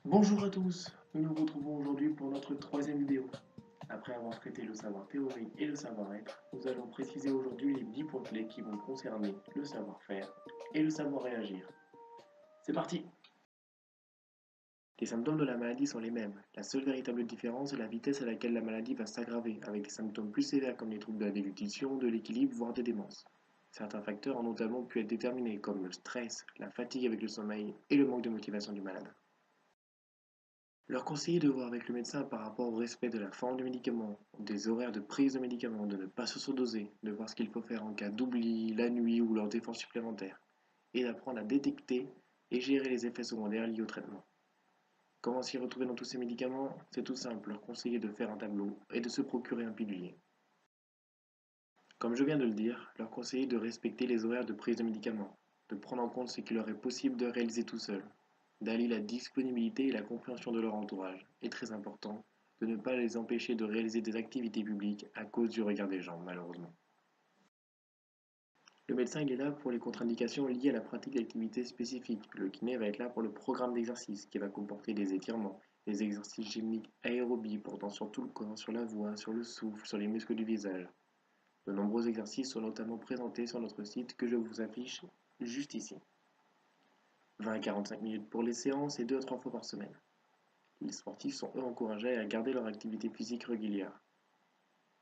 Bonjour à tous, nous nous retrouvons aujourd'hui pour notre troisième vidéo. Après avoir traité le savoir théorique et le savoir-être, nous allons préciser aujourd'hui les 10 points clés qui vont concerner le savoir-faire et le savoir-réagir. C'est parti! Les symptômes de la maladie sont les mêmes. La seule véritable différence est la vitesse à laquelle la maladie va s'aggraver, avec des symptômes plus sévères comme les troubles de la déglutition, de l'équilibre, voire des démences. Certains facteurs ont notamment pu être déterminés comme le stress, la fatigue avec le sommeil et le manque de motivation du malade. Leur conseiller de voir avec le médecin par rapport au respect de la forme du médicament, des horaires de prise de médicaments, de ne pas se surdoser, de voir ce qu'il faut faire en cas d'oubli, la nuit ou lors d'efforts supplémentaires, et d'apprendre à détecter et gérer les effets secondaires liés au traitement. Comment s'y retrouver dans tous ces médicaments? C'est tout simple, leur conseiller de faire un tableau et de se procurer un pilulier. Comme je viens de le dire, leur conseiller de respecter les horaires de prise de médicaments, de prendre en compte ce qu'il leur est possible de réaliser tout seul, d'allier la disponibilité et la compréhension de leur entourage, et très important, de ne pas les empêcher de réaliser des activités publiques à cause du regard des gens, malheureusement. Le médecin il est là pour les contre-indications liées à la pratique d'activités spécifiques. Le kiné va être là pour le programme d'exercice qui va comporter des étirements, des exercices gymniques aérobies portant sur tout le corps, sur la voix, sur le souffle, sur les muscles du visage. De nombreux exercices sont notamment présentés sur notre site que je vous affiche juste ici. 20 à 45 minutes pour les séances et 2 à 3 fois par semaine. Les sportifs sont eux encouragés à garder leur activité physique régulière.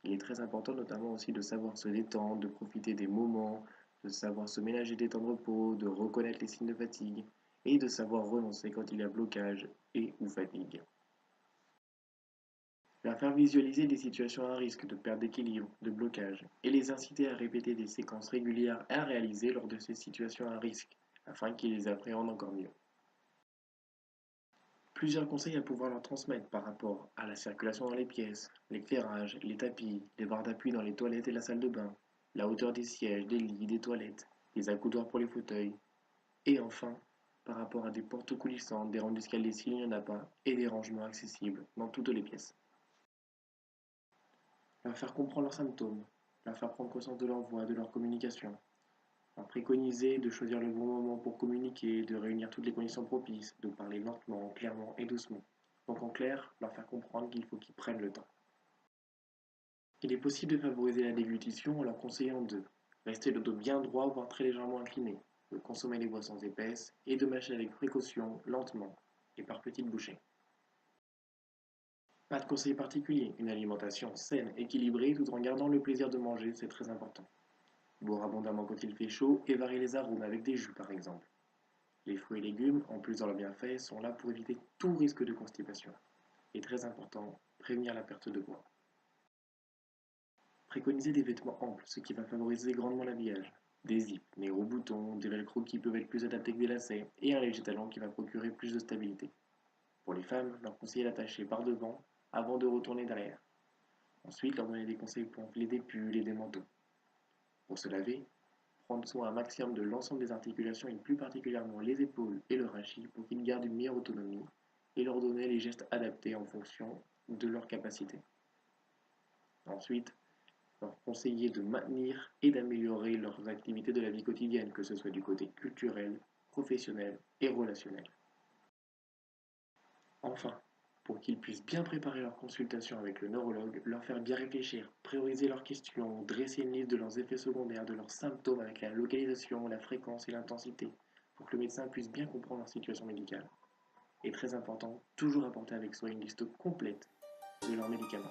Il est très important notamment aussi de savoir se détendre, de profiter des moments, de savoir se ménager des temps de repos, de reconnaître les signes de fatigue et de savoir renoncer quand il y a blocage et ou fatigue. Leur faire visualiser des situations à risque de perte d'équilibre, de blocage, et les inciter à répéter des séquences régulières à réaliser lors de ces situations à risque, afin qu'ils les appréhendent encore mieux. Plusieurs conseils à pouvoir leur transmettre par rapport à la circulation dans les pièces, l'éclairage, les tapis, les barres d'appui dans les toilettes et la salle de bain, la hauteur des sièges, des lits, des toilettes, les accoudoirs pour les fauteuils, et enfin, par rapport à des portes coulissantes, des rangs d'escalier s'il n'y en a pas, et des rangements accessibles dans toutes les pièces. Leur faire comprendre leurs symptômes, leur faire prendre conscience de leur voix, de leur communication, leur préconiser de choisir le bon moment pour communiquer, de réunir toutes les conditions propices, de parler lentement, clairement et doucement. Donc en clair, leur faire comprendre qu'il faut qu'ils prennent le temps. Il est possible de favoriser la déglutition en leur conseillant de rester le dos bien droit voire très légèrement incliné, de consommer des boissons épaisses et de mâcher avec précaution, lentement et par petites bouchées. Pas de conseil particulier, une alimentation saine, équilibrée tout en gardant le plaisir de manger, c'est très important. Boire abondamment quand il fait chaud et varier les arômes avec des jus par exemple. Les fruits et légumes, en plus de leurs bienfaits, sont là pour éviter tout risque de constipation. Et très important, prévenir la perte de poids. Préconiser des vêtements amples, ce qui va favoriser grandement l'habillage. Des zips, des gros boutons, des velcro qui peuvent être plus adaptés que des lacets, et un léger talon qui va procurer plus de stabilité. Pour les femmes, leur conseiller d'attacher par devant avant de retourner derrière. Ensuite, leur donner des conseils pour enfiler des pulls et des manteaux. Pour se laver, prendre soin un maximum de l'ensemble des articulations et plus particulièrement les épaules et le rachis pour qu'ils gardent une meilleure autonomie et leur donner les gestes adaptés en fonction de leur capacité. Ensuite, leur conseiller de maintenir et d'améliorer leurs activités de la vie quotidienne, que ce soit du côté culturel, professionnel et relationnel. Enfin, pour qu'ils puissent bien préparer leur consultation avec le neurologue, leur faire bien réfléchir, prioriser leurs questions, dresser une liste de leurs effets secondaires, de leurs symptômes avec la localisation, la fréquence et l'intensité, pour que le médecin puisse bien comprendre leur situation médicale. Et très important, toujours apporter avec soi une liste complète de leurs médicaments.